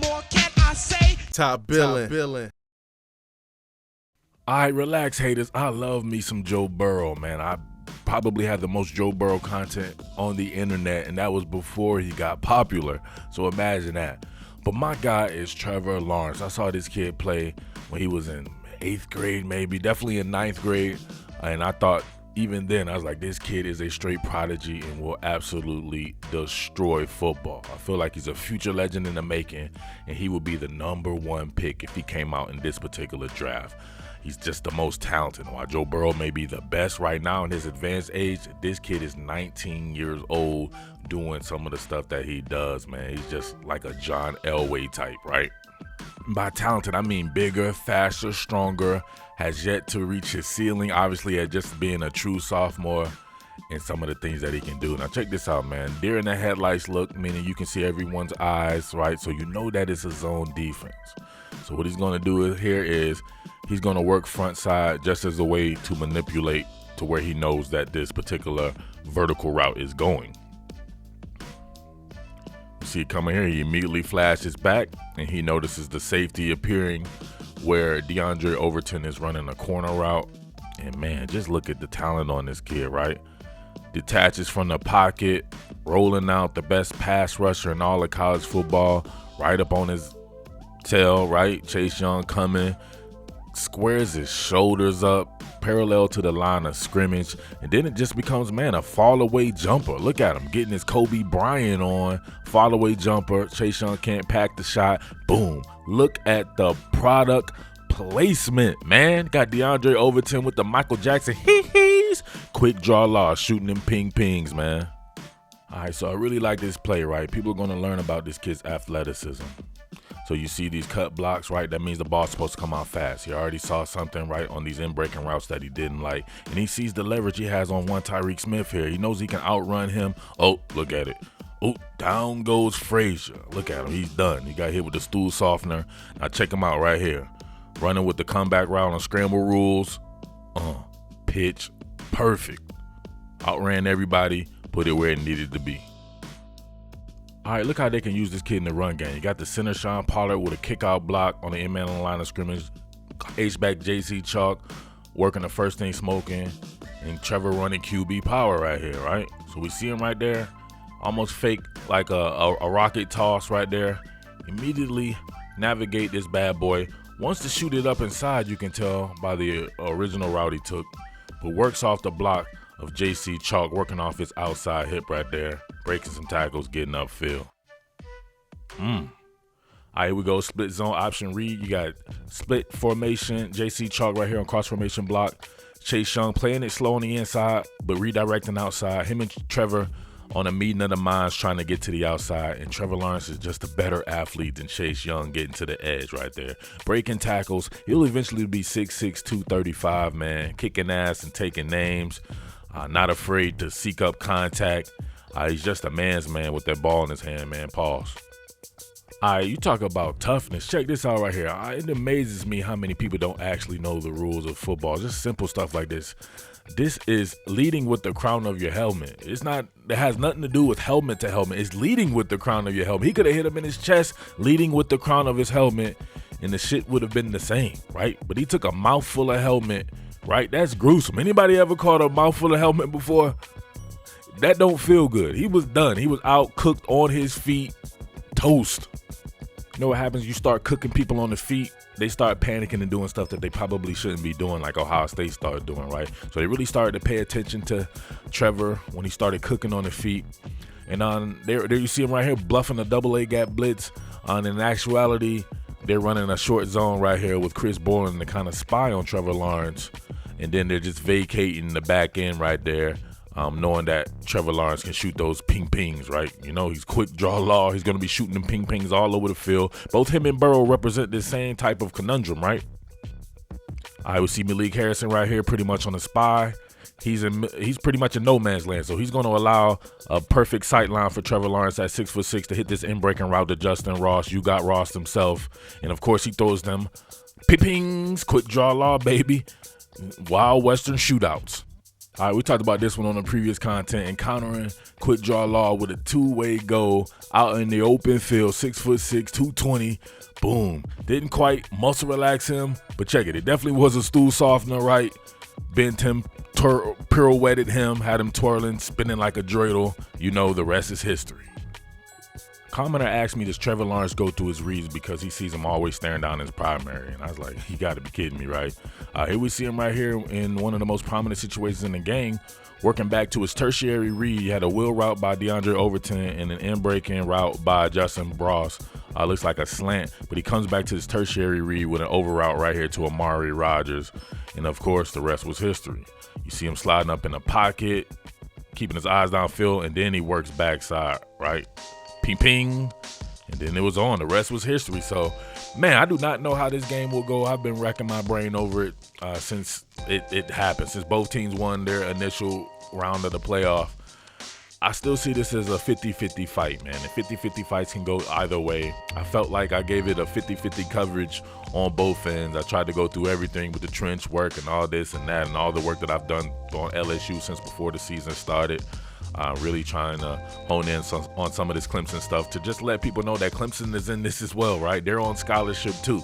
more can I say? Top billing. All right, relax, haters. I love me some Joe Burrow, man. I probably had the most Joe Burrow content on the internet, and that was before he got popular. So imagine that. But my guy is Trevor Lawrence. I saw this kid play when he was in 8th grade, maybe, definitely in 9th grade. And I thought even then, I was like, this kid is a straight prodigy and will absolutely destroy football. I feel like he's a future legend in the making, and he would be the #1 pick if he came out in this particular draft. He's just the most talented. While Joe Burrow may be the best right now in his advanced age, this kid is 19 years old doing some of the stuff that he does, man. He's just like a John Elway type, right? By talented, I mean bigger, faster, stronger, has yet to reach his ceiling, obviously, at just being a true sophomore and some of the things that he can do. Now, check this out, man. Deer in the headlights look, meaning you can see everyone's eyes, right? So you know that it's a zone defense. So what he's going to do here is he's going to work front side just as a way to manipulate to where he knows that this particular vertical route is going. You see it coming here, he immediately flashes back, and he notices the safety appearing where DeAndre Overton is running a corner route. And man, just look at the talent on this kid, right? Detaches from the pocket, rolling out, the best pass rusher in all of college football, right up on his tail, right? Chase Young coming, squares his shoulders up, parallel to the line of scrimmage, and then it just becomes, man, a fall-away jumper. Look at him getting his Kobe Bryant on, fall-away jumper. Chase Young can't pack the shot. Boom. Look at the product placement, man. Got DeAndre Overton with the Michael Jackson hee-hees. Quick draw law, shooting them ping-pings, man. All right, so I really like this play, right? People are going to learn about this kid's athleticism. So you see these cut blocks, right? That means the ball's supposed to come out fast. He already saw something, right, on these in-breaking routes that he didn't like. And he sees the leverage he has on one Tyreek Smith here. He knows he can outrun him. Oh, look at it. Oh, down goes Frazier. Look at him. He's done. He got hit with the stool softener. Now check him out right here. Running with the comeback route on scramble rules. Pitch perfect. Outran everybody. Put it where it needed to be. All right, look how they can use this kid in the run game. You got the center Sean Pollard with a kick-out block on the in-man on the line of scrimmage. H-back J.C. Chalk working the first thing smoking. And Trevor running QB power right here, right? So we see him right there. Almost fake like a rocket toss right there. Immediately navigate this bad boy. Wants to shoot it up inside, you can tell by the original route he took. But works off the block of J.C. Chalk, working off his outside hip right there. Breaking some tackles, getting upfield. All right, here we go. Split zone option read. You got split formation. J.C. Chalk right here on cross formation block. Chase Young playing it slow on the inside, but redirecting outside. Him and Trevor on a meeting of the minds trying to get to the outside. And Trevor Lawrence is just a better athlete than Chase Young getting to the edge right there. Breaking tackles. He'll eventually be 6'6", 235, man. Kicking ass and taking names. Not afraid to seek up contact. He's just a man's man with that ball in his hand, man. Pause. All right, you talk about toughness. Check this out right here. It amazes me how many people don't actually know the rules of football. Just simple stuff like this. This is leading with the crown of your helmet. It has nothing to do with helmet to helmet. It's leading with the crown of your helmet. He could have hit him in his chest, leading with the crown of his helmet, and the shit would have been the same, right? But he took a mouthful of helmet, right? That's gruesome. Anybody ever caught a mouthful of helmet before? That don't feel good. He was done. He was out, cooked on his feet, toast. You know what happens? You start cooking people on the feet, they start panicking and doing stuff that they probably shouldn't be doing, like Ohio State started doing, right? So they really started to pay attention to Trevor when he started cooking on the feet. And there you see him right here bluffing a double A gap blitz. In actuality, they're running a short zone right here with Chris Borland to kind of spy on Trevor Lawrence. And then they're just vacating the back end right there. Knowing that Trevor Lawrence can shoot those ping-pings, right? You know, he's quick draw law. He's going to be shooting them ping-pings all over the field. Both him and Burrow represent the same type of conundrum, right? I would see Malik Harrison right here pretty much on the spy. He's pretty much in no man's land, so he's going to allow a perfect sight line for Trevor Lawrence at 6'6" to hit this in-breaking route to Justin Ross. You got Ross himself. And, of course, he throws them ping-pings, quick draw law, baby. Wild Western shootouts. All right, we talked about this one on the previous content. Encountering quick draw law with a two-way goal out in the open field, 6'6", 220. Boom. Didn't quite muscle relax him, but check it. It definitely was a stool softener, right? Bent him, pirouetted him, had him twirling, spinning like a dreidel. You know, the rest is history. Commenter asked me, does Trevor Lawrence go through his reads because he sees him always staring down his primary? And I was like, you got to be kidding me, right? Here we see him right here in one of the most prominent situations in the game, working back to his tertiary read. He had a wheel route by DeAndre Overton and an in-breaking route by Justin Bross. Looks like a slant, but he comes back to his tertiary read with an over route right here to Amari Rodgers. And, of course, the rest was history. You see him sliding up in the pocket, keeping his eyes downfield, and then he works backside, right? Ping, ping, and then it was on. The rest was history. So, man, I do not know how this game will go. I've been racking my brain over it since it happened, since both teams won their initial round of the playoff. I still see this as a 50-50 fight, man. And 50-50 fights can go either way. I felt like I gave it a 50-50 coverage on both ends. I tried to go through everything with the trench work and all this and that and all the work that I've done on LSU since before the season started. Really trying to hone in on some of this Clemson stuff to just let people know that Clemson is in this as well, right? They're on scholarship too.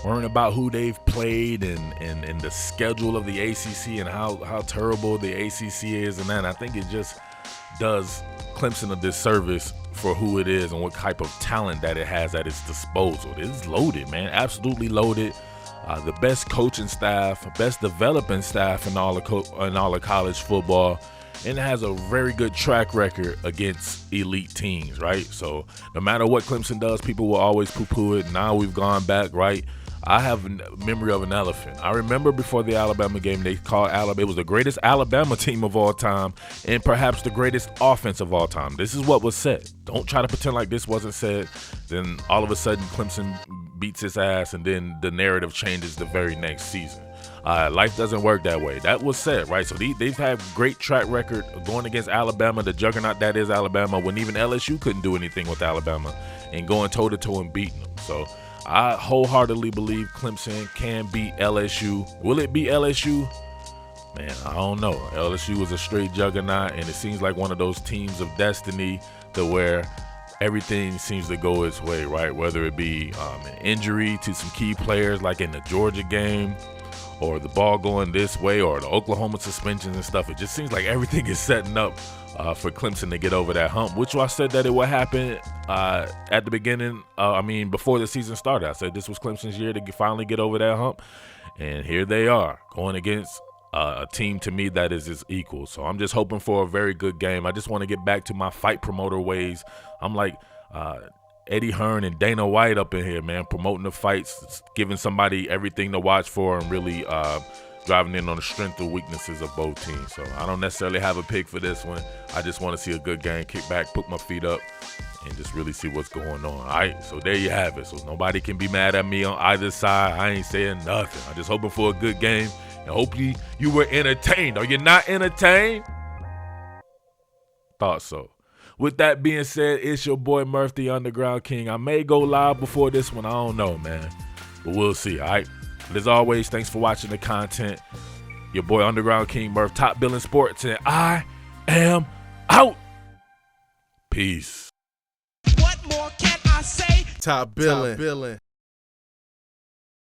Worrying about who they've played and the schedule of the ACC and how terrible the ACC is and that. I think it just does Clemson a disservice for who it is and what type of talent that it has at its disposal. It is loaded, man, absolutely loaded. The best coaching staff, best developing staff in all of college football, and it has a very good track record against elite teams, right? So no matter what Clemson does, people will always poo-poo it. Now we've gone back, right? I have a memory of an elephant. I remember before the Alabama game, they called Alabama. It was the greatest Alabama team of all time and perhaps the greatest offense of all time. This is what was said. Don't try to pretend like this wasn't said. Then all of a sudden, Clemson beats his ass, and then the narrative changes the very next season. Life doesn't work that way. That was said, right? So they've had great track record going against Alabama, the juggernaut that is Alabama, when even LSU couldn't do anything with Alabama, and going toe-to-toe and beating them. So I wholeheartedly believe Clemson can beat LSU. Will it beat LSU? Man, I don't know. LSU is a straight juggernaut, and it seems like one of those teams of destiny to where everything seems to go its way, right? Whether it be an injury to some key players like in the Georgia game, or the ball going this way, or the Oklahoma suspensions and stuff. It just seems like everything is setting up for Clemson to get over that hump, which I said that it would happen at the beginning. Before the season started. I said this was Clemson's year to finally get over that hump. And here they are going against a team to me that is his equal. So I'm just hoping for a very good game. I just want to get back to my fight promoter ways. I'm like Eddie Hearn and Dana White up in here, man, promoting the fights, giving somebody everything to watch for, and really driving in on the strength and weaknesses of both teams. So I don't necessarily have a pick for this one. I just want to see a good game, kick back, put my feet up, and just really see what's going on. All right, so there you have it. So nobody can be mad at me on either side. I ain't saying nothing. I'm just hoping for a good game, and hopefully you were entertained. Are you not entertained? Thought so. With that being said, it's your boy Murf, the Underground King. I may go live before this one. I don't know, man. But we'll see, all right? But as always, thanks for watching the content. Your boy Underground King Murf, top billing sports, and I am out. Peace. What more can I say? Top billing.